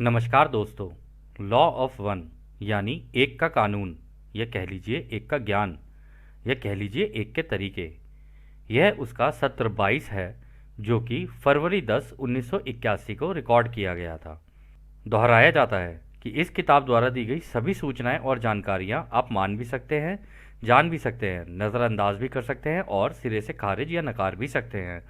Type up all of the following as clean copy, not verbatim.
नमस्कार दोस्तों। Law of one यानी एक का कानून, या कह लीजिए एक का ज्ञान, या कह लीजिए एक के तरीके, यह उसका सत्र 22 है, जो कि फरवरी 10 1981 को रिकॉर्ड किया गया था। दोहराया जाता है कि इस किताब द्वारा दी गई सभी सूचनाएं और जानकारियां आप मान भी सकते हैं, जान भी सकते हैं, नज़रअंदाज भी कर सकते हैं और सिरे से खारिज या नकार भी सकते हैं,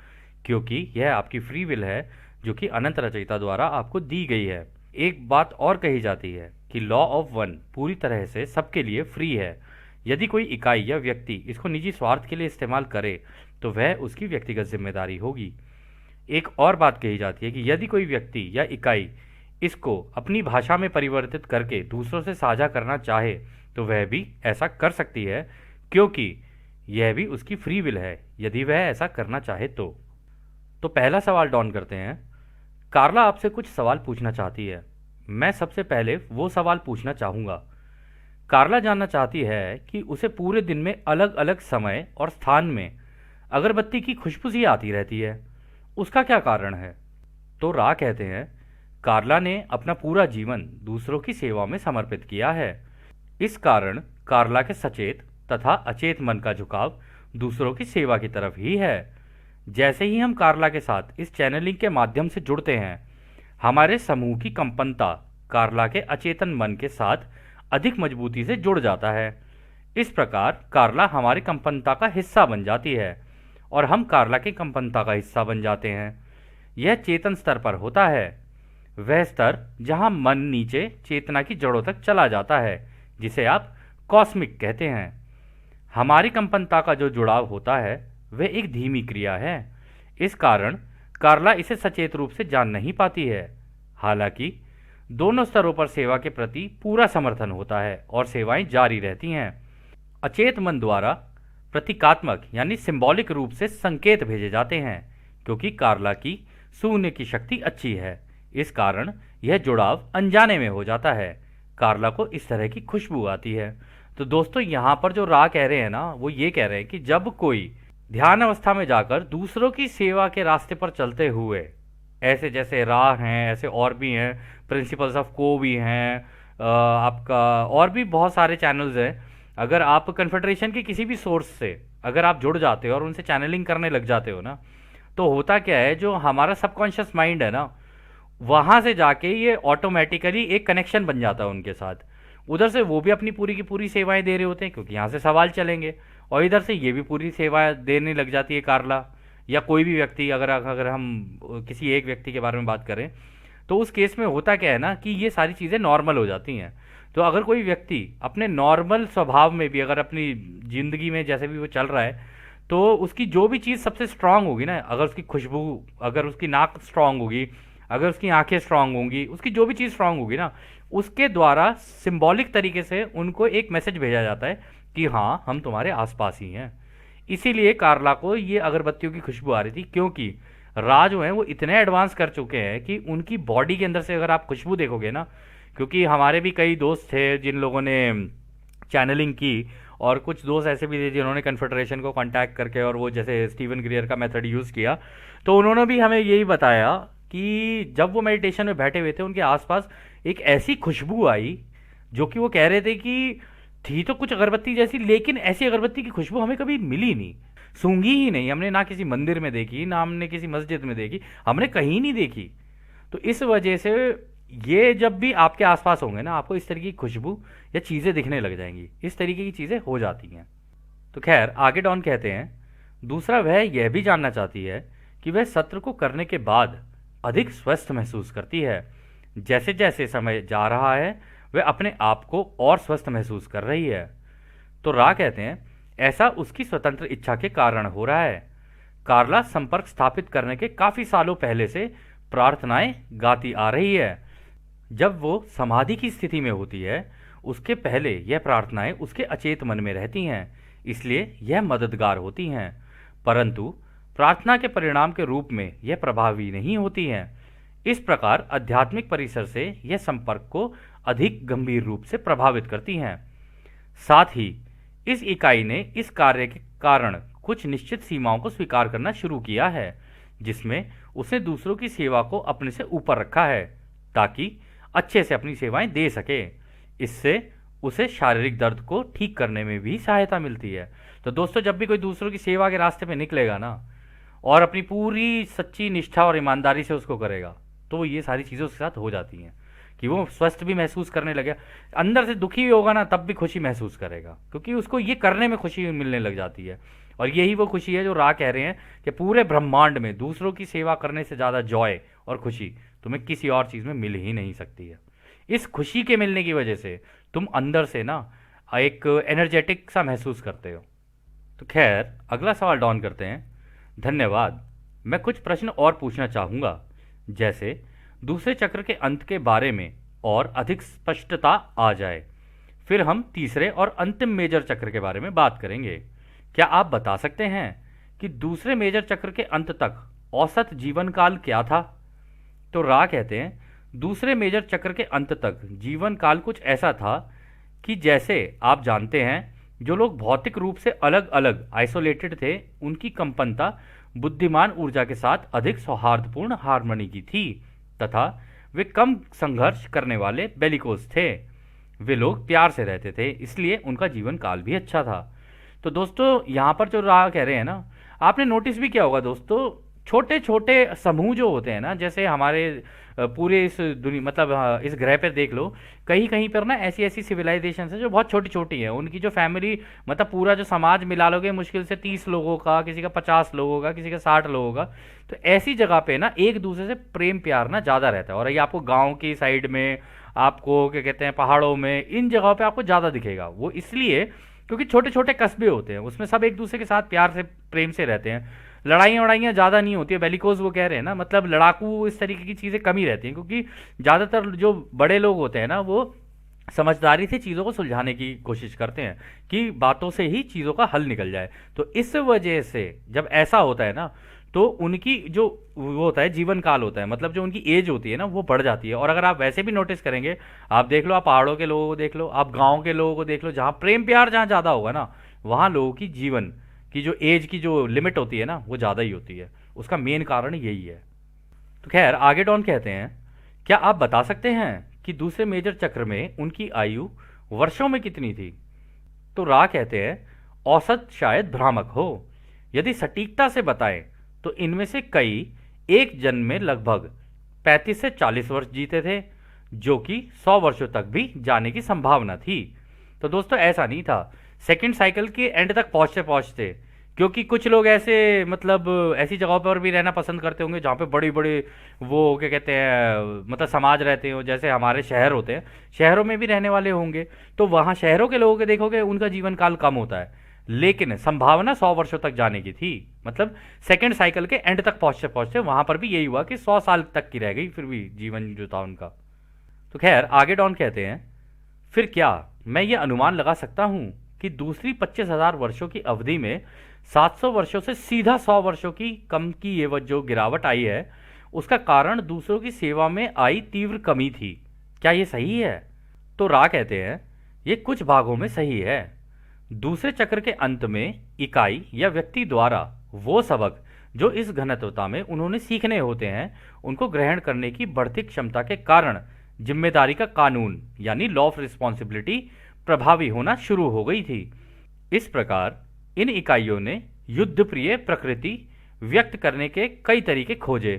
क्योंकि यह आपकी फ्री विल है, जो कि अनंत रचयिता द्वारा आपको दी गई है। एक बात और कही जाती है कि लॉ ऑफ वन पूरी तरह से सबके लिए फ्री है। यदि कोई इकाई या व्यक्ति इसको निजी स्वार्थ के लिए इस्तेमाल करे तो वह उसकी व्यक्तिगत जिम्मेदारी होगी। एक और बात कही जाती है कि यदि कोई व्यक्ति या इकाई इसको अपनी भाषा में परिवर्तित करके दूसरों से साझा करना चाहे तो वह भी ऐसा कर सकती है, क्योंकि यह भी उसकी फ्री विल है यदि वह ऐसा करना चाहे तो पहला सवाल डॉन करते हैं। कार्ला आपसे कुछ सवाल पूछना चाहती है। मैं सबसे पहले वो सवाल पूछना चाहूँगा। कार्ला जानना चाहती है कि उसे पूरे दिन में अलग अलग समय और स्थान में अगरबत्ती की खुशबू सी आती रहती है। उसका क्या कारण है? तो रा कहते हैं, कार्ला ने अपना पूरा जीवन दूसरों की सेवा में समर्पित किया है। इस कारण कार्ला के सचेत तथा अचेत मन का झुकाव दूसरों की सेवा की तरफ ही है। जैसे ही हम कार्ला के साथ इस चैनलिंग के माध्यम से जुड़ते हैं, हमारे समूह की कंपनता कार्ला के अचेतन मन के साथ अधिक मजबूती से जुड़ जाता है। इस प्रकार कार्ला हमारी कंपनता का हिस्सा बन जाती है और हम कार्ला की कंपनता का हिस्सा बन जाते हैं। यह चेतन स्तर पर होता है, वह स्तर जहां मन नीचे चेतना की जड़ों तक चला जाता है, जिसे आप कॉस्मिक कहते हैं। हमारी कंपनता का जो जुड़ाव होता है वह एक धीमी क्रिया है। इस कारण कार्ला इसे सचेत रूप से जान नहीं पाती है। हालांकि दोनों स्तरों पर सेवा के प्रति पूरा समर्थन होता है और सेवाएं जारी रहती हैं। अचेत मन द्वारा प्रतीकात्मक यानी सिंबॉलिक रूप से संकेत भेजे जाते हैं, क्योंकि कार्ला की सुनने की शक्ति अच्छी है। इस कारण यह जुड़ाव अनजाने में हो जाता है। कार्ला को इस तरह की खुशबू आती है। तो दोस्तों, यहाँ पर जो रा कह रहे हैं ना, वो ये कह रहे हैं कि जब कोई ध्यान अवस्था में जाकर दूसरों की सेवा के रास्ते पर चलते हुए, ऐसे जैसे रा हैं ऐसे और भी हैं, प्रिंसिपल्स ऑफ को भी हैं, आपका और भी बहुत सारे चैनल्स हैं। अगर आप कन्फेडरेशन के किसी भी सोर्स से अगर आप जुड़ जाते हो और उनसे चैनलिंग करने लग जाते हो ना, तो होता क्या है, जो हमारा सबकॉन्शियस माइंड है ना, वहाँ से जाके ये ऑटोमेटिकली एक कनेक्शन बन जाता है उनके साथ। उधर से वो भी अपनी पूरी की पूरी सेवाएं दे रहे होते हैं, क्योंकि यहाँ से सवाल चलेंगे, और इधर से ये भी पूरी सेवाएं देने लग जाती है कार्ला, या कोई भी व्यक्ति। अगर अगर हम किसी एक व्यक्ति के बारे में बात करें तो उस केस में होता क्या है ना, कि ये सारी चीज़ें नॉर्मल हो जाती हैं। तो अगर कोई व्यक्ति अपने नॉर्मल स्वभाव में भी, अगर अपनी ज़िंदगी में जैसे भी वो चल रहा है, तो उसकी जो भी चीज़ सबसे स्ट्रांग होगी ना, अगर उसकी खुशबू, अगर उसकी नाक स्ट्रांग होगी, अगर उसकी आंखें स्ट्रांग होंगी, उसकी जो भी चीज़ स्ट्रांग होगी ना, उसके द्वारा सिंबॉलिक तरीके से उनको एक मैसेज भेजा जाता है कि हाँ, हम तुम्हारे आसपास ही हैं। इसीलिए कार्ला को ये अगरबत्तियों की खुशबू आ रही थी, क्योंकि रा जो हैं वो इतने एडवांस कर चुके हैं कि उनकी बॉडी के अंदर से अगर आप खुशबू देखोगे ना, क्योंकि हमारे भी कई दोस्त थे जिन लोगों ने चैनलिंग की, और कुछ दोस्त ऐसे भी थे जिन्होंने कन्फेडरेशन को कांटेक्ट करके और वो जैसे स्टीवन ग्रियर का मेथड यूज़ किया, तो उन्होंने भी हमें यही बताया कि जब वो मेडिटेशन में बैठे हुए थे, उनके आसपास एक ऐसी खुशबू आई, जो कि वो कह रहे थे कि थी तो कुछ अगरबत्ती जैसी, लेकिन ऐसी अगरबत्ती की खुशबू हमें कभी मिली नहीं, सूंघी ही नहीं हमने, ना किसी मंदिर में देखी, ना हमने किसी मस्जिद में देखी, हमने कहीं नहीं देखी। तो इस वजह से ये जब भी आपके आसपास होंगे ना, आपको इस तरीके की खुशबू या चीज़ें दिखने लग जाएंगी, इस तरीके की चीज़ें हो जाती हैं। तो खैर, आगे डॉन कहते हैं, दूसरा, वह यह भी जानना चाहती है कि वह सत्र को करने के बाद अधिक स्वस्थ महसूस करती है। जैसे जैसे समय जा रहा है वह अपने आप को और स्वस्थ महसूस कर रही है। तो रा कहते हैं, ऐसा उसकी स्वतंत्र इच्छा के कारण हो रहा है। कार्ला संपर्क स्थापित करने के काफी सालों पहले से प्रार्थनाएं गाती आ रही है। जब वो समाधि की स्थिति में होती है, उसके पहले यह प्रार्थनाएं उसके अचेत मन में रहती हैं, इसलिए यह मददगार होती हैं, परंतु प्रार्थना के परिणाम के रूप में यह प्रभावी नहीं होती हैं। इस प्रकार आध्यात्मिक परिसर से यह संपर्क को अधिक गंभीर रूप से प्रभावित करती हैं। साथ ही इस इकाई ने इस कार्य के कारण कुछ निश्चित सीमाओं को स्वीकार करना शुरू किया है, जिसमें उसने दूसरों की सेवा को अपने से ऊपर रखा है, ताकि अच्छे से अपनी सेवाएं दे सके। इससे उसे शारीरिक दर्द को ठीक करने में भी सहायता मिलती है। तो दोस्तों, जब भी कोई दूसरों की सेवा के रास्ते पे निकलेगा ना और अपनी पूरी सच्ची निष्ठा और ईमानदारी से उसको करेगा, तो ये सारी चीज़ें उसके साथ हो जाती हैं कि वो स्वस्थ भी महसूस करने लगे। अंदर से दुखी भी होगा ना, तब भी खुशी महसूस करेगा, क्योंकि उसको ये करने में खुशी मिलने लग जाती है। और यही वो खुशी है जो रा कह रहे हैं कि पूरे ब्रह्मांड में दूसरों की सेवा करने से ज़्यादा जॉय और खुशी तुम्हें किसी और चीज़ में मिल ही नहीं सकती है। इस खुशी के मिलने की वजह से तुम अंदर से ना एक एनर्जेटिक सा महसूस करते हो। तो खैर, अगला सवाल डॉन करते हैं। धन्यवाद। मैं कुछ प्रश्न और पूछना चाहूँगा, जैसे दूसरे चक्र के अंत के बारे में और अधिक स्पष्टता आ जाए। फिर हम तीसरे और अंतिम मेजर चक्र के बारे में बात करेंगे। क्या आप बता सकते हैं कि दूसरे मेजर चक्र के अंत तक औसत जीवन काल क्या था? तो रा कहते हैं, दूसरे मेजर चक्र के अंत तक जीवन काल कुछ ऐसा था कि जैसे आप जानते हैं, जो लोग भौतिक रूप से अलग अलग आइसोलेटेड थे, उनकी कंपनता बुद्धिमान ऊर्जा के साथ अधिक सौहार्दपूर्ण हार्मनी की थी, तथा वे कम संघर्ष करने वाले बेलिकोस थे। वे लोग प्यार से रहते थे, इसलिए उनका जीवन काल भी अच्छा था। तो दोस्तों, यहाँ पर जो राह कह रहे हैं ना, आपने नोटिस भी किया होगा दोस्तों, छोटे छोटे समूह जो होते हैं ना, जैसे हमारे पूरे इस दुनिया मतलब इस ग्रह पर देख लो, कहीं कहीं पर ना ऐसी ऐसी सिविलाइजेशन है जो बहुत छोटी छोटी है। उनकी जो फैमिली मतलब पूरा जो समाज मिला लोगे मुश्किल से 30 लोगों का, किसी का 50 लोगों का, किसी का 60 लोगों का। तो ऐसी जगह पे ना एक दूसरे से प्रेम प्यार ना ज़्यादा रहता है। और ये आपको गाँव की साइड में, आपको क्या कहते हैं पहाड़ों में, इन जगहों पे आपको ज़्यादा दिखेगा। वो इसलिए क्योंकि छोटे छोटे कस्बे होते हैं, उसमें सब एक दूसरे के साथ प्यार से प्रेम से रहते हैं। लड़ाइयाँ वड़ाइयाँ ज़्यादा नहीं होती है, बेलिकोज वो कह रहे हैं ना, मतलब लड़ाकू इस तरीके की चीज़ें कम ही रहती हैं, क्योंकि ज़्यादातर जो बड़े लोग होते हैं ना, वो समझदारी से चीज़ों को सुलझाने की कोशिश करते हैं कि बातों से ही चीज़ों का हल निकल जाए। तो इस वजह से जब ऐसा होता है ना, तो उनकी जो वो होता है जीवन काल होता है, मतलब जो उनकी एज होती है ना, वो बढ़ जाती है। और अगर आप वैसे भी नोटिस करेंगे, आप देख लो, आप पहाड़ों के लोगों को देख लो, आप गाँव के लोगों को देख लो, जहाँ प्रेम प्यार जहाँ ज़्यादा होगा ना, वहाँ लोगों की जीवन की जो एज की जो लिमिट होती है ना, वो ज़्यादा ही होती है। उसका मेन कारण यही है। तो खैर, आगे डॉन कहते हैं, क्या आप बता सकते हैं कि दूसरे मेजर चक्र में उनकी आयु वर्षों में कितनी थी? तो रा कहते हैं, औसत शायद भ्रामक हो। यदि सटीकता से बताएं तो इनमें से कई एक जन्म में लगभग 35 से 40 वर्ष जीते थे, जो कि 100 वर्षों तक भी जाने की संभावना थी। तो दोस्तों, ऐसा नहीं था। सेकंड साइकिल के एंड तक पहुंचते पहुंचते, क्योंकि कुछ लोग ऐसे मतलब ऐसी जगहों पर भी रहना पसंद करते होंगे जहाँ पे बड़ी बड़ी वो क्या कहते हैं मतलब समाज रहते हो, जैसे हमारे शहर होते हैं, शहरों में भी रहने वाले होंगे। तो वहाँ शहरों के लोगों के देखोगे उनका जीवन काल कम होता है, लेकिन संभावना 100 वर्षों तक जाने की थी। मतलब सेकंड साइकिल के एंड तक पहुंचते पहुंचते वहां पर भी यही हुआ कि 100 साल तक की रह गई फिर भी जीवन जो था उनका। तो खैर, आगे डॉन कहते हैं, फिर क्या मैं ये अनुमान लगा सकता हूं कि दूसरी 25,000 वर्षों की अवधि में 700 वर्षों से सीधा 100 वर्षों की कम की ये जो गिरावट आई है, उसका कारण दूसरों की सेवा में आई तीव्र कमी थी। क्या ये सही है? तो रा कहते हैं, ये कुछ भागों में सही है। दूसरे चक्र के अंत में इकाई या व्यक्ति द्वारा वो सबक जो इस घनत्वता में उन्होंने सीखने होते हैं, उनको ग्रहण करने की बढ़ती क्षमता के कारण जिम्मेदारी का कानून यानी लॉ ऑफ रिस्पॉन्सिबिलिटी प्रभावी होना शुरू हो गई थी। इस प्रकार इन इकाइयों ने युद्ध प्रिय प्रकृति व्यक्त करने के कई तरीके खोजे,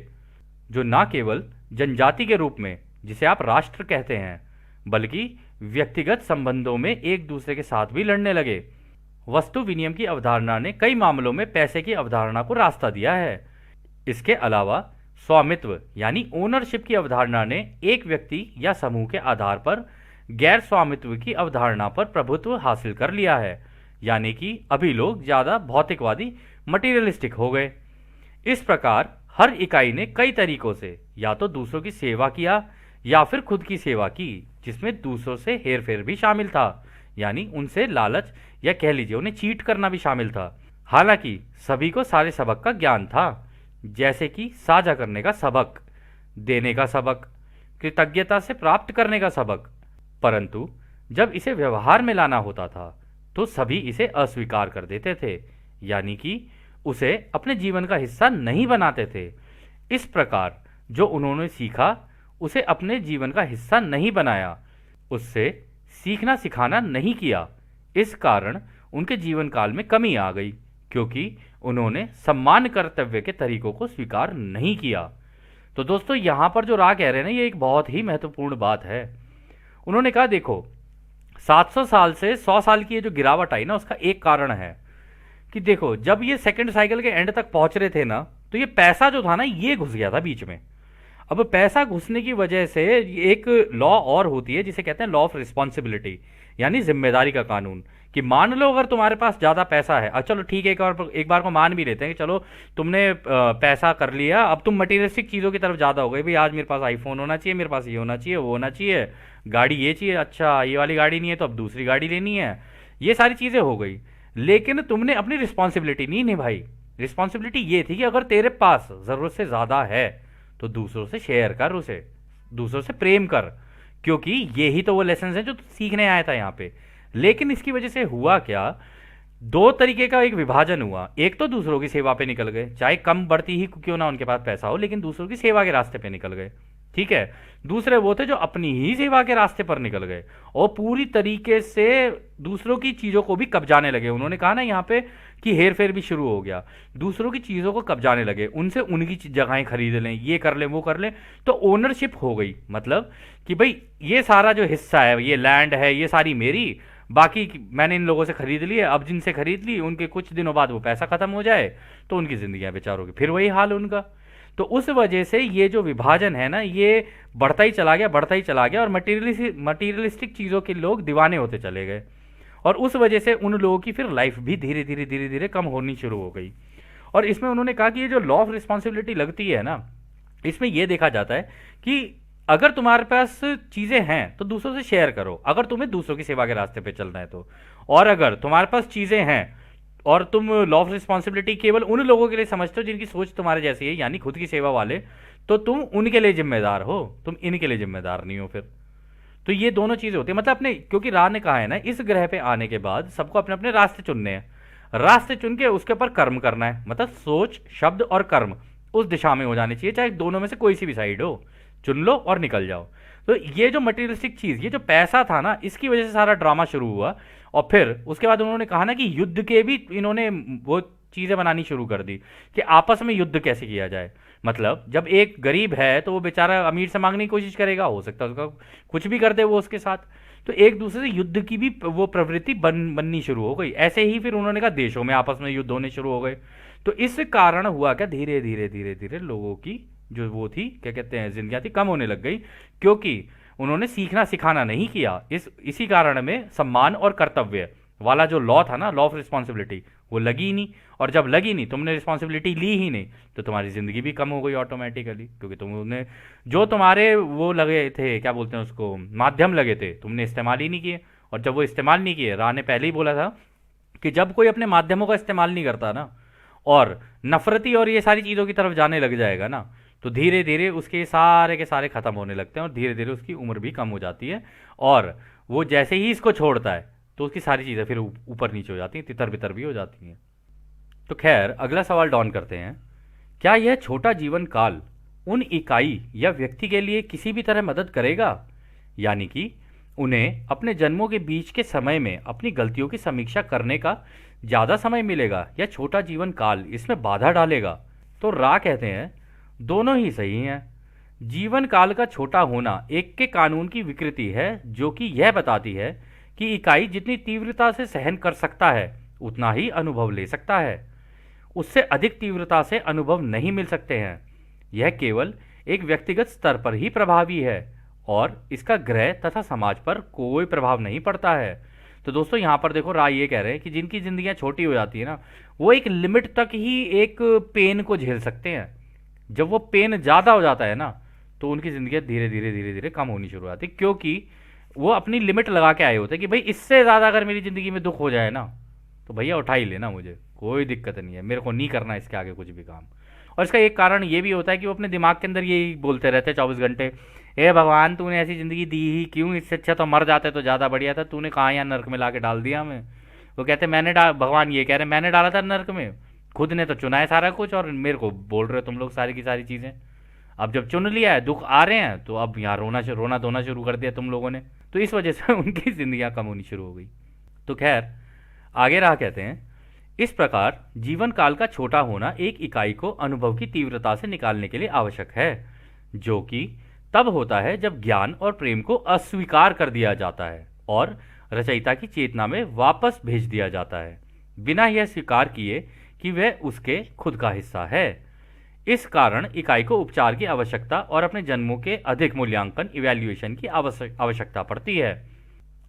जो न केवल जनजाति के रूप में, जिसे आप राष्ट्र कहते हैं, बल्कि व्यक्तिगत संबंधों में एक दूसरे के साथ भी लड़ने लगे। वस्तु विनिमय की अवधारणा ने कई मामलों में पैसे की अवधारणा को रास्ता दिया है। इसके अलावा स्वामित्व यानी ओनरशिप की अवधारणा ने एक व्यक्ति या समूह के आधार पर गैर स्वामित्व की अवधारणा पर प्रभुत्व हासिल कर लिया है, यानी कि अभी लोग ज्यादा भौतिकवादी मटीरियलिस्टिक हो गए। इस प्रकार हर इकाई ने कई तरीकों से या तो दूसरों की सेवा किया या फिर खुद की सेवा की, जिसमें दूसरों से हेरफेर भी शामिल था, यानी उनसे लालच या कह लीजिए उन्हें चीट करना भी शामिल था। हालांकि सभी को सारे सबक का ज्ञान था, जैसे कि साझा करने का सबक, देने का सबक, कृतज्ञता से प्राप्त करने का सबक। परंतु जब इसे व्यवहार में लाना होता था तो सभी इसे अस्वीकार कर देते थे, यानी कि उसे अपने जीवन का हिस्सा नहीं बनाते थे। इस प्रकार जो उन्होंने सीखा उसे अपने जीवन का हिस्सा नहीं बनाया, उससे सीखना सिखाना नहीं किया। इस कारण उनके जीवन काल में कमी आ गई, क्योंकि उन्होंने सम्मान कर्तव्य के तरीकों को स्वीकार नहीं किया। तो दोस्तों यहां पर जो रा कह रहे हैं ना, ये एक बहुत ही महत्वपूर्ण बात है। उन्होंने कहा देखो, 700 साल से 100 साल की ये जो गिरावट आई ना, उसका एक कारण है कि देखो, जब ये सेकंड साइकिल के एंड तक पहुंच रहे थे ना, तो ये पैसा जो था ना, ये घुस गया था बीच में। अब पैसा घुसने की वजह से एक लॉ और होती है जिसे कहते हैं लॉ ऑफ रिस्पॉन्सिबिलिटी, यानी जिम्मेदारी का कानून। कि मान लो अगर तुम्हारे पास ज्यादा पैसा है, चलो ठीक है, एक बार को मान भी लेते हैं कि चलो तुमने पैसा कर लिया, अब तुम मटीरियलिस्टिक चीजों की तरफ ज्यादा हो गए। भाई आज मेरे पास आईफोन होना चाहिए, मेरे पास ये होना चाहिए, वो होना चाहिए, गाड़ी ये चाहिए, अच्छा ये वाली गाड़ी नहीं है तो अब दूसरी गाड़ी लेनी है, ये सारी चीजें हो गई। लेकिन तुमने अपनी रिस्पॉन्सिबिलिटी नहीं निभाई। रिस्पॉन्सिबिलिटी ये थी कि अगर तेरे पास जरूरत से ज्यादा है तो दूसरों से शेयर कर, उसे दूसरों से प्रेम कर, क्योंकि ये ही तो वो लेसन है जो तू सीखने आया था यहाँ पे। लेकिन इसकी वजह से हुआ क्या, दो तरीके का एक विभाजन हुआ। एक तो दूसरों की सेवा पे निकल गए, चाहे कम बढ़ती ही क्यों ना उनके पास पैसा हो, लेकिन दूसरों की सेवा के रास्ते पे निकल गए। ठीक है। दूसरे वो थे जो अपनी ही सेवा के रास्ते पर निकल गए और पूरी तरीके से दूसरों की चीजों को भी कब्जाने लगे। उन्होंने कहा ना यहाँ पे कि हेर फेर भी शुरू हो गया, दूसरों की चीजों को कब्जाने लगे, उनसे उनकी जगहें खरीद लें, ये कर लें, वो कर लें, तो ओनरशिप हो गई। मतलब कि भाई ये सारा जो हिस्सा है, ये लैंड है, ये सारी मेरी, बाकी मैंने इन लोगों से खरीद ली है। अब जिनसे खरीद ली उनके कुछ दिनों बाद वो पैसा खत्म हो जाए तो उनकी जिंदगियां बेचारों की फिर वही हाल उनका। तो उस वजह से ये जो विभाजन है ना, ये बढ़ता ही चला गया, बढ़ता ही चला गया, और मटीरियलिस्टिक चीज़ों के लोग दीवाने होते चले गए। और उस वजह से उन लोगों की फिर लाइफ भी धीरे धीरे धीरे धीरे कम होनी शुरू हो गई। और इसमें उन्होंने कहा कि ये जो लॉ ऑफ रिस्पॉन्सिबिलिटी लगती है ना, इसमें यह देखा जाता है कि अगर तुम्हारे पास चीज़ें हैं तो दूसरों से शेयर करो, अगर तुम्हें दूसरों की सेवा के रास्ते पे चलना है तो। और अगर तुम्हारे पास चीज़ें हैं और तुम लॉ ऑफ रिस्पॉन्सिबिलिटी केवल उन लोगों के लिए समझते हो जिनकी सोच तुम्हारे जैसी है, यानी खुद की सेवा वाले, तो तुम उनके लिए जिम्मेदार हो, तुम इनके लिए जिम्मेदार नहीं हो फिर। तो ये दोनों चीजें होती है। मतलब अपने, क्योंकि रा ने कहा है ना, इस ग्रह पे आने के बाद सबको अपने अपने रास्ते चुनने हैं, रास्ते चुन के उसके ऊपर कर्म करना है। मतलब सोच, शब्द और कर्म उस दिशा में हो जाने चाहिए, चाहे दोनों में से कोई सी भी साइड हो, चुन लो और निकल जाओ। तो ये जो मटेरियलिस्टिक चीज, ये जो पैसा था ना, इसकी वजह से सारा ड्रामा शुरू हुआ। और फिर उसके बाद उन्होंने कहा ना कि युद्ध के भी इन्होंने वो चीजें बनानी शुरू कर दी कि आपस में युद्ध कैसे किया जाए। मतलब जब एक गरीब है तो वो बेचारा अमीर से मांगने की कोशिश करेगा, हो सकता है उसका कुछ भी कर दे वो उसके साथ, तो एक दूसरे से युद्ध की भी वो प्रवृत्ति बननी शुरू हो गई। ऐसे ही फिर उन्होंने कहा देशों में आपस में युद्ध होने शुरू हो गए। तो इस कारण हुआ क्या, धीरे धीरे धीरे धीरे लोगों की जो वो थी, क्या कहते हैं, जिंदगियां थी, कम होने लग गई, क्योंकि उन्होंने सीखना सिखाना नहीं किया। इसी कारण में सम्मान और कर्तव्य वाला जो लॉ था ना, लॉ ऑफ रिस्पॉन्सिबिलिटी, वो लगी ही नहीं। और जब लगी नहीं, तुमने रिस्पॉन्सिबिलिटी ली ही नहीं, तो तुम्हारी जिंदगी भी कम हो गई ऑटोमेटिकली, क्योंकि तुमने जो तुम्हारे वो लगे थे, क्या बोलते हैं उसको, माध्यम लगे थे, तुमने इस्तेमाल ही नहीं किए। और जब वो इस्तेमाल नहीं किए, राह ने पहले ही बोला था कि जब कोई अपने माध्यमों का इस्तेमाल नहीं करता ना, और नफरती और ये सारी चीज़ों की तरफ जाने लग जाएगा ना, तो धीरे धीरे उसके सारे के सारे खत्म होने लगते हैं और धीरे धीरे उसकी उम्र भी कम हो जाती है। और वो जैसे ही इसको छोड़ता है तो उसकी सारी चीज़ें फिर ऊपर नीचे हो जाती हैं, तितर बितर भी हो जाती हैं। तो खैर, अगला सवाल डॉन करते हैं, क्या यह छोटा जीवन काल उन इकाई या व्यक्ति के लिए किसी भी तरह मदद करेगा? यानी कि उन्हें अपने जन्मों के बीच के समय में अपनी गलतियों की समीक्षा करने का ज़्यादा समय मिलेगा, या छोटा जीवन काल इसमें बाधा डालेगा? तो रा कहते हैं दोनों ही सही हैं। जीवन काल का छोटा होना एक के कानून की विकृति है, जो कि यह बताती है कि इकाई जितनी तीव्रता से सहन कर सकता है उतना ही अनुभव ले सकता है, उससे अधिक तीव्रता से अनुभव नहीं मिल सकते हैं। यह केवल एक व्यक्तिगत स्तर पर ही प्रभावी है और इसका ग्रह तथा समाज पर कोई प्रभाव नहीं पड़ता है। तो दोस्तों यहाँ पर देखो, राय ये कह रहे हैं कि जिनकी जिंदगियां छोटी हो जाती है ना, वो एक लिमिट तक ही एक पेन को झेल सकते हैं। जब वो पेन ज़्यादा हो जाता है ना, तो उनकी जिंदगी धीरे धीरे धीरे धीरे कम होनी शुरू हो जाती है, क्योंकि वो अपनी लिमिट लगा के आए होते हैं कि भाई इससे ज़्यादा अगर मेरी ज़िंदगी में दुख हो जाए ना, तो भैया उठा ही लेना, मुझे कोई दिक्कत नहीं है, मेरे को नहीं करना इसके आगे कुछ भी काम। और इसका एक कारण ये भी होता है कि वो अपने दिमाग के अंदर यही बोलते रहते हैं 24 घंटे, ए भगवान तूने ऐसी ज़िंदगी दी ही क्यों, इससे अच्छा तो मर जाते तो ज़्यादा बढ़िया था, तूने कहाँ यहाँ नर्क में ला के डाल दिया हमें। वो कहते भगवान ये कह रहे मैंने डाला था नर्क में, खुद ने तो चुना है सारा कुछ और मेरे को बोल रहे हो तुम लोग सारी की सारी चीज़ें। अब जब चुन लिया है, दुख आ रहे हैं, तो अब यहाँ रोना धोना शुरू कर दिया तुम लोगों ने, तो इस वजह से उनकी जिंदगियां कम होनी शुरू हो गई। तो खैर, आगे रहा कहते हैं, इस प्रकार जीवन काल का छोटा होना एक इकाई को अनुभव की तीव्रता से निकालने के लिए आवश्यक है, जो कि तब होता है जब ज्ञान और प्रेम को अस्वीकार कर दिया जाता है और रचयिता की चेतना में वापस भेज दिया जाता है, बिना यह स्वीकार किए कि वह उसके खुद का हिस्सा है। इस कारण इकाई को उपचार की आवश्यकता और अपने जन्मों के अधिक मूल्यांकन इवैल्यूएशन की आवश्यकता पड़ती है।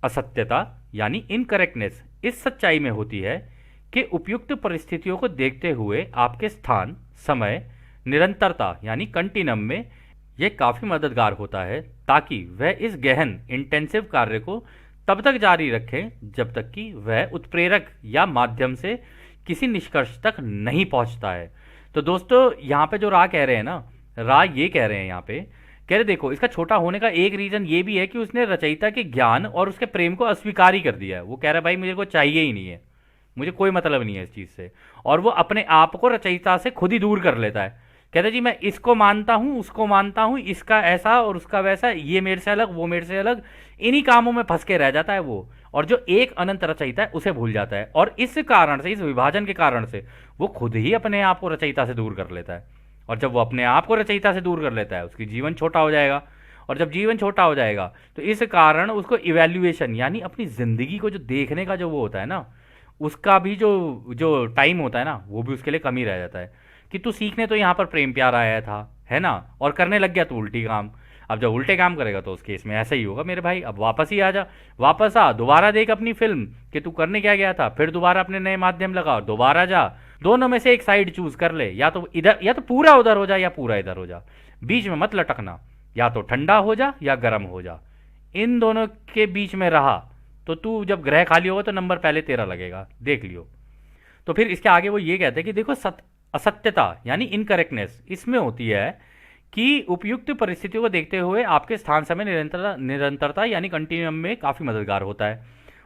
असत्यता यानी इनकरेक्टनेस इस सच्चाई में होती है कि उपयुक्त परिस्थितियों को देखते हुए आपके स्थान, समय, निरंतरता यानी कंटिन्यूम में यह काफी मददगार होता है, ताकि वह इस गहन इंटेंसिव कार्य को तब तक जारी रखें जब तक कि वह उत्प्रेरक या माध्यम से किसी निष्कर्ष तक नहीं पहुंचता है। तो दोस्तों, यहाँ पे जो रा कह रहे हैं ना, रा ये कह रहे हैं यहाँ पे, कह रहे देखो, इसका छोटा होने का एक रीजन ये भी है कि उसने रचयिता के ज्ञान और उसके प्रेम को अस्वीकार ही कर दिया है। वो कह रहा है भाई मुझे को चाहिए ही नहीं है, मुझे कोई मतलब नहीं है इस चीज से, और वो अपने आप को रचयिता से खुद ही दूर कर लेता है। कहता है जी मैं इसको मानता हूँ, उसको मानता हूँ, इसका ऐसा और उसका वैसा, ये मेरे से अलग, वो मेरे से अलग, इन्हीं कामों में फंस के रह जाता है वो, और जो एक अनंत रचयिता है उसे भूल जाता है। और इस कारण से, इस विभाजन के कारण से, वो खुद ही अपने आप को रचयिता से दूर कर लेता है। और जब वो अपने आप को रचयिता से दूर कर लेता है, उसकी जीवन छोटा हो जाएगा, और जब जीवन छोटा हो जाएगा तो इस कारण उसको इवैल्यूएशन यानी अपनी जिंदगी को जो देखने का जो वो होता है ना, उसका भी जो जो टाइम होता है ना, वो भी उसके लिए कम ही रह जाता है। कि तू सीखने तो यहाँ पर प्रेम प्यार आया था, है ना, और करने लग गया तू उल्टी काम। अब जब उल्टे काम करेगा तो उस केस में ऐसा ही होगा मेरे भाई। अब वापस ही आ जा, वापस आ, दोबारा देख अपनी फिल्म कि तू करने क्या गया था, फिर दोबारा अपने नए माध्यम लगा और दोबारा जा। दोनों में से एक साइड चूज कर ले, या तो इधर, या तो पूरा उधर हो जा, या पूरा इधर हो जा, बीच में मत लटकना। या तो ठंडा हो जा या गर्म हो जा, इन दोनों के बीच में रहा तो तू जब ग्रह खाली होगा तो नंबर पहले तेरा लगेगा, देख लियो। तो फिर इसके आगे वो ये कहते हैं कि देखो, असत्यता यानी इनकरेक्टनेस इसमें होती है कि उपयुक्त परिस्थितियों को देखते हुए आपके स्थान, समय, निरंतरता यानी कंटिन्यूम में काफी मददगार होता है।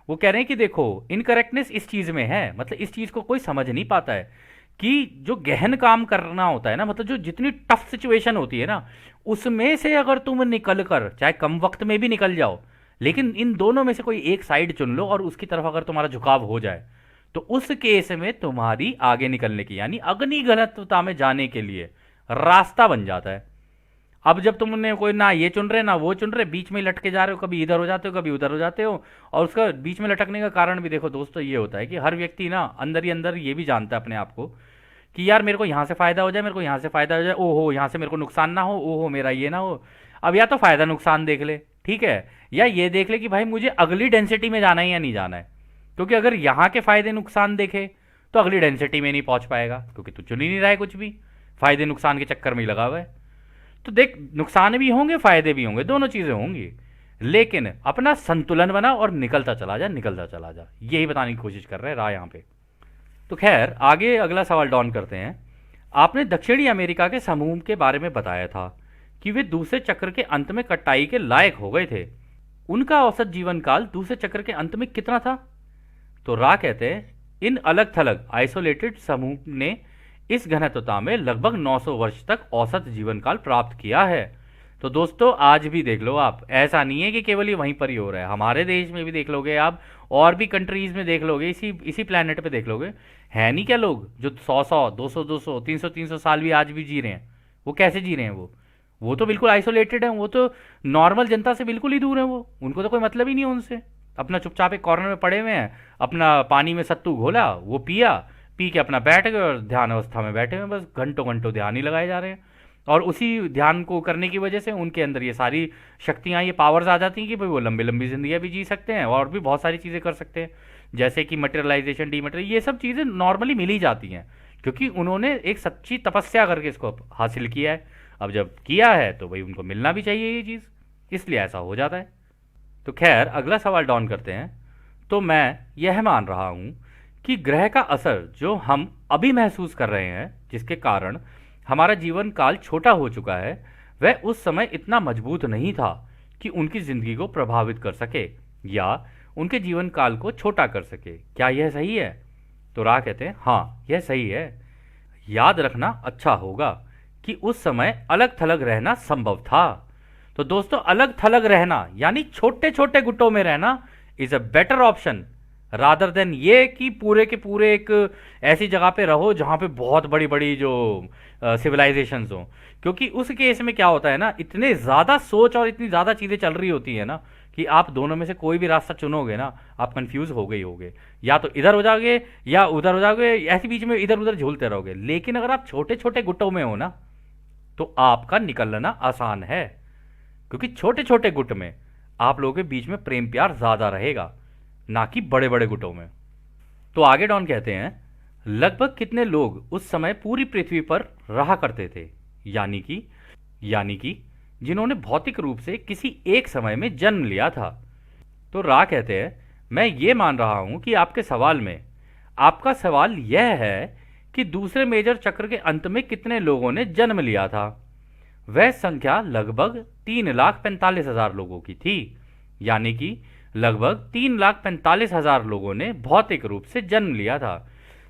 वो कह रहे हैं कि देखो, इनकरेक्टनेस इस चीज में है, मतलब इस चीज को कोई समझ नहीं पाता है कि जो गहन काम करना होता है ना, मतलब जो जितनी टफ सिचुएशन होती है ना, उसमें से अगर तुम निकल कर, चाहे कम वक्त में भी निकल जाओ, लेकिन इन दोनों में से कोई एक साइड चुन लो और उसकी तरफ अगर तुम्हारा झुकाव हो जाए, तो उस केस में तुम्हारी आगे निकलने की यानी अग्नि घनत्वता में जाने के लिए रास्ता बन जाता है। अब जब तुमने कोई ना ये चुन रहे ना वो चुन रहे, बीच में लटके जा रहे हो, कभी इधर हो जाते हो कभी उधर हो जाते हो। और उसका बीच में लटकने का कारण भी देखो दोस्तों, ये होता है कि हर व्यक्ति ना अंदर ही अंदर ये भी जानता है अपने आप को कि यार मेरे को यहाँ से फायदा हो जाए, मेरे को यहाँ से फायदा हो जाए, ओहो यहाँ से मेरे को नुकसान ना हो, ओहो मेरा ये ना हो। अब या तो फायदा नुकसान देख ले, ठीक है, या ये देख ले कि भाई मुझे अगली डेंसिटी में जाना है या नहीं जाना है। क्योंकि अगर यहाँ के फायदे नुकसान देखे तो अगली डेंसिटी में नहीं पहुंच पाएगा, क्योंकि तू चुन ही नहीं रहा है कुछ भी, फायदे नुकसान के चक्कर में ही लगा हुआ है। तो देख, नुकसान भी होंगे फायदे भी होंगे, दोनों चीजें होंगी, लेकिन अपना संतुलन बना और निकलता चला जा, निकलता चला जा, यही बताने की कोशिश कर रहे हैं राय यहाँ पे। तो खैर, आगे अगला सवाल डॉन करते हैं। आपने दक्षिणी अमेरिका के समूह के बारे में बताया था कि वे दूसरे चक्र के अंत में कटाई के लायक हो गए थे। उनका औसत जीवन काल दूसरे चक्र के अंत में कितना था? तो रा कहते हैं, इन अलग थलग आइसोलेटेड समूह ने इस घनत्वता में लगभग 900 वर्ष तक औसत जीवन काल प्राप्त किया है। तो दोस्तों, आज भी देख लो आप, ऐसा नहीं है कि केवल ये वहीं पर ही हो रहा है, हमारे देश में भी देख लोगे आप, और भी कंट्रीज में देख लोगे, इसी प्लेनेट पे देख लोगे, है नहीं क्या लोग जो 100 200 300 साल भी आज भी जी रहे हैं। वो कैसे जी रहे हैं? वो तो बिल्कुल आइसोलेटेड है, वो तो नॉर्मल जनता से बिल्कुल ही दूर है, वो, उनको तो कोई मतलब ही नहीं है उनसे। अपना चुपचाप एक कॉर्नर में पड़े हुए हैं, अपना पानी में सत्तू घोला, वो पिया, पी के अपना बैठ गए और ध्यान अवस्था में बैठे हुए, बस घंटों घंटों ध्यान ही लगाए जा रहे हैं। और उसी ध्यान को करने की वजह से उनके अंदर ये सारी शक्तियाँ, ये पावर्स आ जाती हैं कि भाई वो लंबी लंबी जिंदगी भी जी सकते हैं और भी बहुत सारी चीज़ें कर सकते हैं, जैसे कि मटेरियलाइजेशन, डीमटेरियल, ये सब चीज़ें नॉर्मली मिल ही जाती हैं, क्योंकि उन्होंने एक सच्ची तपस्या करके इसको हासिल किया है। अब जब किया है तो भाई उनको मिलना भी चाहिए ये चीज़, इसलिए ऐसा हो जाता है। तो खैर, अगला सवाल डाउन करते हैं। तो मैं यह मान रहा हूं कि ग्रह का असर जो हम अभी महसूस कर रहे हैं, जिसके कारण हमारा जीवन काल छोटा हो चुका है, वह उस समय इतना मजबूत नहीं था कि उनकी जिंदगी को प्रभावित कर सके या उनके जीवन काल को छोटा कर सके। क्या यह सही है? तो रा कहते हैं, हाँ यह सही है। याद रखना अच्छा होगा कि उस समय अलग थलग रहना संभव था। तो दोस्तों अलग थलग रहना यानी छोटे छोटे गुटों में रहना is a better option rather than ये कि पूरे के पूरे एक ऐसी जगह पे रहो जहां पे बहुत बड़ी बड़ी जो सिविलाइजेशंस हो। क्योंकि उस केस में क्या होता है ना, इतने ज्यादा सोच और इतनी ज्यादा चीजें चल रही होती है ना कि आप दोनों में से कोई भी रास्ता चुनोगे ना, आप कंफ्यूज हो गए होगे, या तो इधर हो जाओगे या उधर हो जाओगे, ऐसे बीच में इधर उधर झूलते रहोगे। लेकिन अगर आप छोटे छोटे गुटों में हो ना तो आपका निकलना आसान है, क्योंकि छोटे छोटे गुट में आप लोगों के बीच में प्रेम प्यार ज्यादा रहेगा, ना कि बड़े बड़े गुटों में। तो आगे डॉन कहते हैं, लगभग कितने लोग उस समय पूरी पृथ्वी पर रहा करते थे, यानी कि जिन्होंने भौतिक रूप से किसी एक समय में जन्म लिया था। तो रा कहते हैं, मैं ये मान रहा हूं कि आपका सवाल यह है कि दूसरे मेजर चक्र के अंत में कितने लोगों ने जन्म लिया था। वह संख्या लगभग 3,45,000 लोगों की थी, यानी कि लगभग 3,45,000 लोगों ने भौतिक रूप से जन्म लिया था।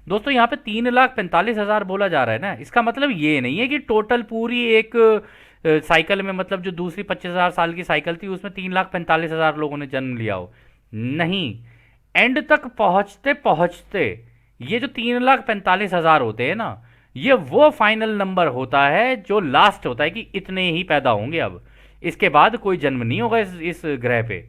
दोस्तों यहाँ पे 3,45,000 बोला जा रहा है ना, इसका मतलब ये नहीं है कि टोटल पूरी एक साइकिल में, मतलब जो दूसरी 25,000 साल की साइकिल थी उसमें 3,45,000 लोगों ने जन्म लिया हो। नहीं, एंड तक पहुंचते पहुंचते ये जो 3,45,000 होते हैं ना, ये वो फाइनल नंबर होता है जो लास्ट होता है कि इतने ही पैदा होंगे, अब इसके बाद कोई जन्म नहीं होगा इस ग्रह पे।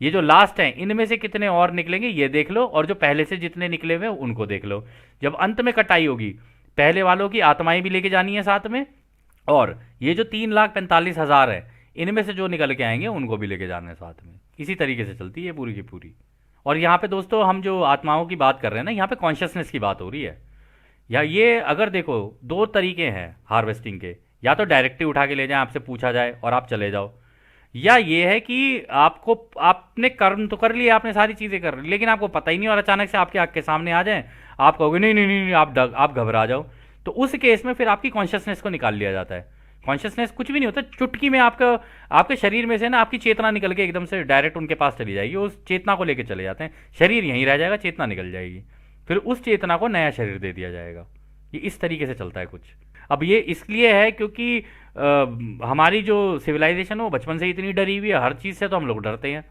ये जो लास्ट हैं इनमें से कितने और निकलेंगे ये देख लो, और जो पहले से जितने निकले हुए उनको देख लो। जब अंत में कटाई होगी, पहले वालों की आत्माएं भी लेके जानी है साथ में, और ये जो 3,45,000 है इनमें से जो निकल के आएंगे उनको भी लेके जाना है साथ में। इसी तरीके से चलती है पूरी की पूरी। और यहाँ पे दोस्तों हम जो आत्माओं की बात कर रहे हैं ना, यहाँ पे कॉन्शियसनेस की बात हो रही है। या ये अगर देखो, दो तरीके हैं हार्वेस्टिंग के, या तो डायरेक्टली उठा के ले जाए, आपसे पूछा जाए और आप चले जाओ, या ये है कि आपने कर्म तो कर लिए, आपने सारी चीजें कर ली, लेकिन आपको पता ही नहीं और अचानक से आपके आंख के सामने आ जाए, आप कहोगे नहीं नहीं नहीं, आप घबरा जाओ। तो उस केस में फिर आपकी कॉन्शियसनेस को निकाल लिया जाता है। कॉन्शियसनेस कुछ भी नहीं होता, चुटकी में आपके शरीर में से ना आपकी चेतना निकल के एकदम से डायरेक्ट उनके पास चली जाएगी, उस चेतना को लेकर चले जाते हैं, शरीर यहीं रह जाएगा, चेतना निकल जाएगी, फिर उस चेतना को नया शरीर दे दिया जाएगा। ये इस तरीके से चलता है कुछ। अब ये इसलिए है क्योंकि हमारी जो सिविलाइजेशन है वो बचपन से इतनी डरी हुई है हर चीज़ से, तो हम लोग डरते हैं।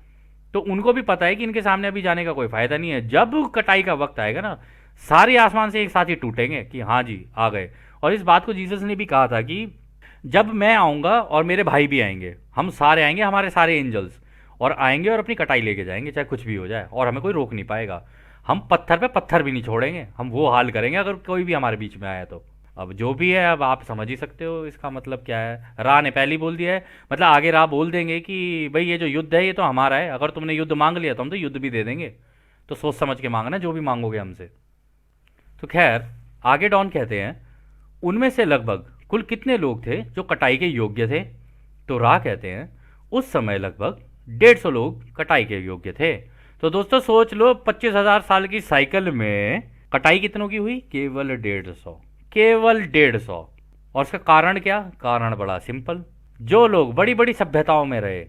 तो उनको भी पता है कि इनके सामने अभी जाने का कोई फायदा नहीं है। जब कटाई का वक्त आएगा ना, सारे आसमान से एक साथ ही टूटेंगे कि हाँ जी आ गए। और इस बात को जीसस ने भी कहा था कि जब मैं आऊँगा और मेरे भाई भी आएंगे, हम सारे आएंगे, हमारे सारे एंजल्स, और आएंगे और अपनी कटाई लेके जाएंगे चाहे कुछ भी हो जाए, और हमें कोई रोक नहीं पाएगा। हम पत्थर पे पत्थर भी नहीं छोड़ेंगे, हम वो हाल करेंगे अगर कोई भी हमारे बीच में आया तो। अब जो भी है, अब आप समझ ही सकते हो इसका मतलब क्या है। रा ने पहले ही बोल दिया है, मतलब आगे रा बोल देंगे कि भाई ये जो युद्ध है ये तो हमारा है, अगर तुमने युद्ध मांग लिया तो हम तो युद्ध भी दे देंगे, तो सोच समझ के मांगना जो भी मांगोगे हमसे। तो खैर आगे डॉन कहते हैं, उनमें से लगभग कुल कितने लोग थे जो कटाई के योग्य थे। तो रा कहते हैं, उस समय लगभग 150 लोग कटाई के योग्य थे। तो दोस्तों सोच लो, 25,000 साल की साइकिल में कटाई कितनों की हुई? केवल 150, केवल 150। और इसका कारण क्या? कारण बड़ा सिंपल, जो लोग बड़ी बड़ी सभ्यताओं में रहे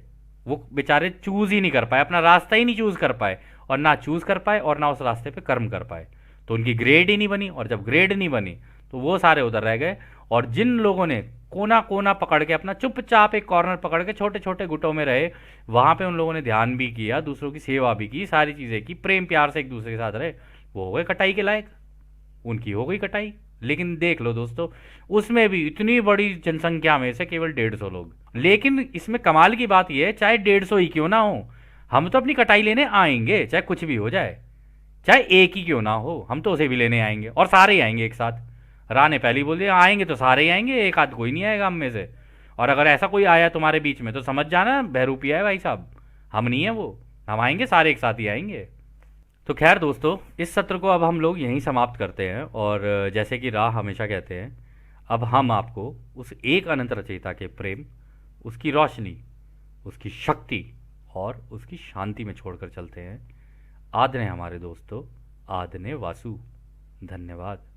वो बेचारे चूज ही नहीं कर पाए, अपना रास्ता ही नहीं चूज कर पाए, और ना चूज कर पाए और ना उस रास्ते पे कर्म कर पाए, तो उनकी ग्रेड ही नहीं बनी। और जब ग्रेड नहीं बनी तो वो सारे उधर रह गए। और जिन लोगों ने कोना कोना पकड़ के अपना चुपचाप एक कॉर्नर पकड़ के छोटे छोटे गुटों में रहे, वहां पे उन लोगों ने ध्यान भी किया, दूसरों की सेवा भी की, सारी चीजें की, प्रेम प्यार से एक दूसरे के साथ रहे, वो हो गए कटाई के लायक, उनकी हो गई कटाई। लेकिन देख लो दोस्तों, उसमें भी इतनी बड़ी जनसंख्या में से केवल 150 लोग। लेकिन इसमें कमाल की बात यह है, चाहे 150 ही क्यों ना हो, हम तो अपनी कटाई लेने आएंगे, चाहे कुछ भी हो जाए, चाहे एक ही क्यों ना हो, हम तो उसे भी लेने आएंगे, और सारे ही आएंगे एक साथ। रा ने पहले ही बोल दिया, आएंगे तो सारे ही आएंगे, एक आध कोई नहीं आएगा हम में से। और अगर ऐसा कोई आया तुम्हारे बीच में तो समझ जाना बहरूपिया है भाई साहब, हम नहीं है वो, हम आएंगे, सारे एक साथ ही आएंगे। तो खैर दोस्तों, इस सत्र को अब हम लोग यहीं समाप्त करते हैं। और जैसे कि राह हमेशा कहते हैं, अब हम आपको उस एक अनंत रचयिता के प्रेम, उसकी रोशनी, उसकी शक्ति और उसकी शांति में छोड़कर चलते हैं। आदने हमारे दोस्तों, आदने वासु। धन्यवाद।